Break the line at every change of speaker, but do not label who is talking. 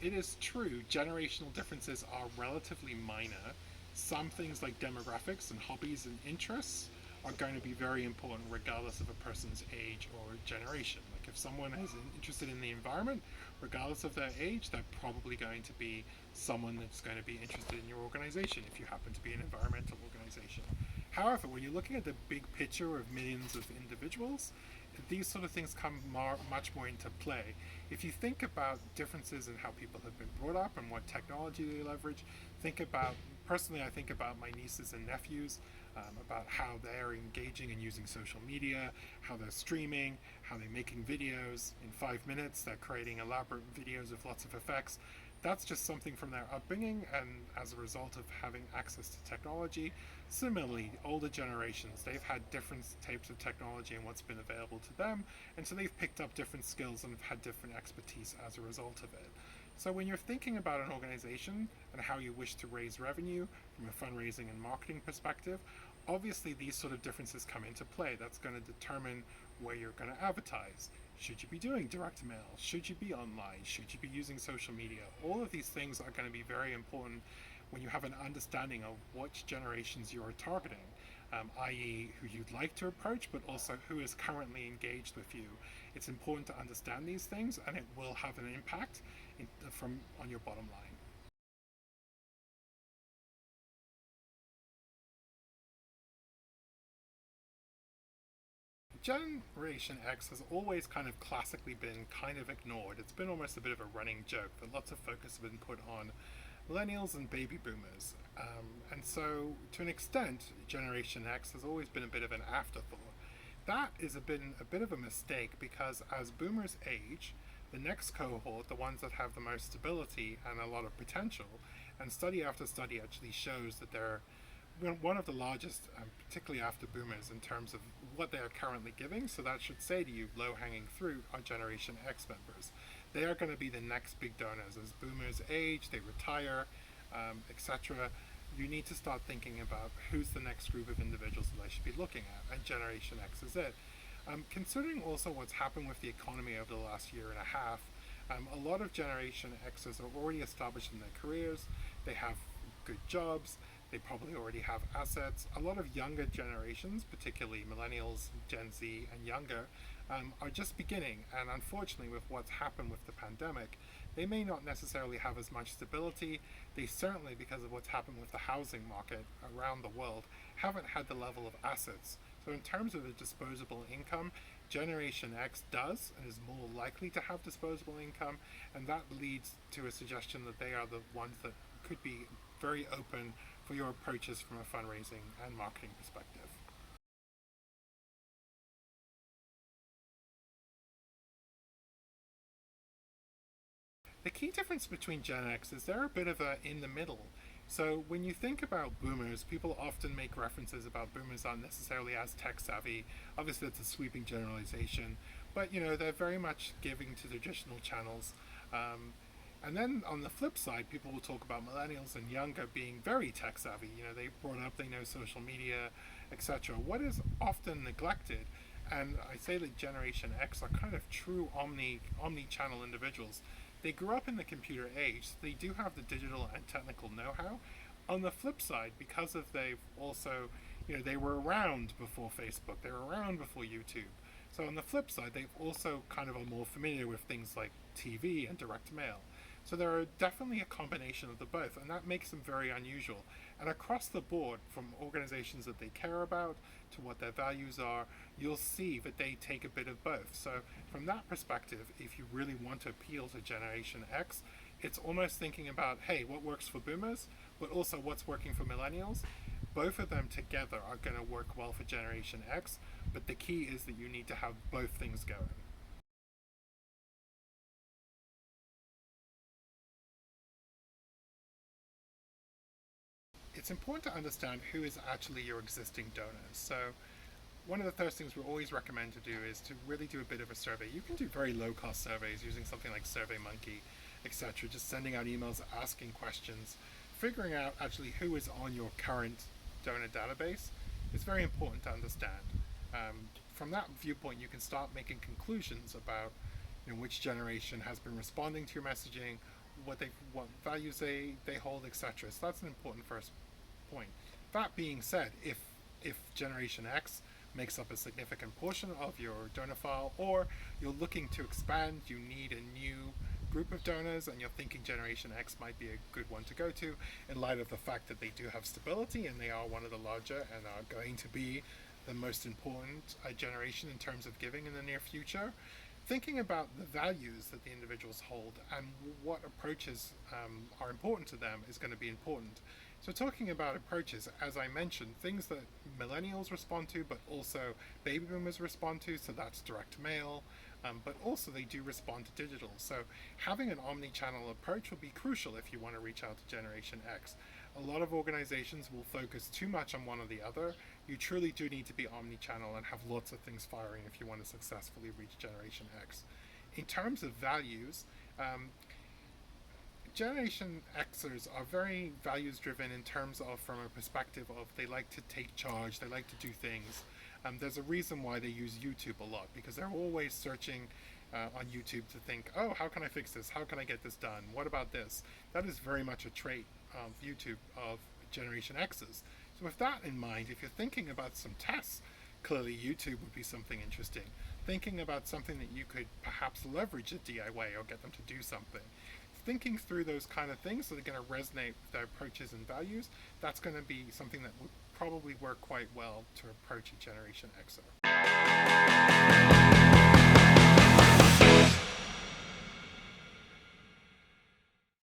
It is true, generational differences are relatively minor. Some things like demographics and hobbies and interests are going to be very important regardless of a person's age or generation. Like if someone is interested in the environment, regardless of their age, they're probably going to be someone that's going to be interested in your organization if you happen to be an environmental organization. However, when you're looking at the big picture of millions of individuals, these sort of things come much more into play. If you think about differences in how people have been brought up and what technology they leverage, think about, personally, I think about my nieces and nephews, about how they're engaging and using social media, how they're streaming, how they're making videos. In 5 minutes, they're creating elaborate videos with lots of effects. That's just something from their upbringing and as a result of having access to technology. Similarly, older generations, they've had different types of technology and what's been available to them, and so they've picked up different skills and have had different expertise as a result of it. So when you're thinking about an organization and how you wish to raise revenue from a fundraising and marketing perspective, obviously these sort of differences come into play. That's going to determine where you're going to advertise. Should you be doing direct mail? Should you be online? Should you be using social media? All of these things are going to be very important when you have an understanding of which generations you are targeting, i.e., who you'd like to approach, but also who is currently engaged with you. It's important to understand these things, and it will have an impact on your bottom line. Generation X has always kind of classically been kind of ignored. It's been almost a bit of a running joke that lots of focus has been put on millennials and baby boomers. And so, to an extent, Generation X has always been a bit of an afterthought. That has been a bit of a mistake because as boomers age, the next cohort, the ones that have the most stability and a lot of potential, and study after study actually shows that they're one of the largest, particularly after boomers, in terms of what they are currently giving. So that should say to you, low hanging fruit are Generation X members. They are going to be the next big donors as boomers age, they retire, etc. You need to start thinking about who's the next group of individuals that I should be looking at, and Generation X is it. Considering also what's happened with the economy over the last year and a half, a lot of Generation X's are already established in their careers. They have good jobs. They probably already have assets. A lot of younger generations, particularly millennials, Gen Z, and younger, are just beginning. And unfortunately, with what's happened with the pandemic, they may not necessarily have as much stability. They certainly, because of what's happened with the housing market around the world, haven't had the level of assets. So, in terms of the disposable income, Generation X does and is more likely to have disposable income, and that leads to a suggestion that they are the ones that could be very open for your approaches from a fundraising and marketing perspective. The key difference between Gen X is they're a bit of a in the middle. So when you think about boomers, people often make references about boomers aren't necessarily as tech savvy. Obviously, that's a sweeping generalization, but they're very much giving to traditional channels. And then on the flip side, people will talk about millennials and younger being very tech savvy. They brought up, they know social media, etc. What is often neglected, and I say that Generation X are kind of true omni-channel individuals. They grew up in the computer age. So they do have the digital and technical know-how. On the flip side, because of they've also, they were around before Facebook. They were around before YouTube. So on the flip side, they've also kind of are more familiar with things like TV and direct mail. So there are definitely a combination of the both, and that makes them very unusual. And across the board, from organizations that they care about to what their values are, you'll see that they take a bit of both. So from that perspective, if you really want to appeal to Generation X, it's almost thinking about, hey, what works for boomers, but also what's working for millennials. Both of them together are going to work well for Generation X, but the key is that you need to have both things going. It's important to understand who is actually your existing donors. So one of the first things we always recommend to do is to really do a bit of a survey. You can do very low cost surveys using something like SurveyMonkey, etc. Just sending out emails, asking questions, figuring out actually who is on your current donor database is very important to understand. From that viewpoint, you can start making conclusions about which generation has been responding to your messaging, what values they hold, etc. So that's an important first point. That being said, if Generation X makes up a significant portion of your donor file, or you're looking to expand, you need a new group of donors, and you're thinking Generation X might be a good one to go to in light of the fact that they do have stability and they are one of the larger and are going to be the most important generation in terms of giving in the near future. Thinking about the values that the individuals hold and what approaches are important to them is going to be important. So, talking about approaches, as I mentioned, things that millennials respond to, but also baby boomers respond to, so that's direct mail, but also they do respond to digital. So, having an omni channel approach will be crucial if you want to reach out to Generation X. A lot of organizations will focus too much on one or the other. You truly do need to be omni channel and have lots of things firing if you want to successfully reach Generation X. In terms of values, Generation Xers are very values driven in terms of from a perspective of they like to take charge, they like to do things. There's a reason why they use YouTube a lot because they're always searching on YouTube to think, oh, how can I fix this? How can I get this done? What about this? That is very much a trait of YouTube of Generation X's. So with that in mind, if you're thinking about some tests, clearly YouTube would be something interesting. Thinking about something that you could perhaps leverage a DIY or get them to do something. Thinking through those kind of things that are going to resonate with their approaches and values, that's going to be something that would probably work quite well to approach a Generation Xer.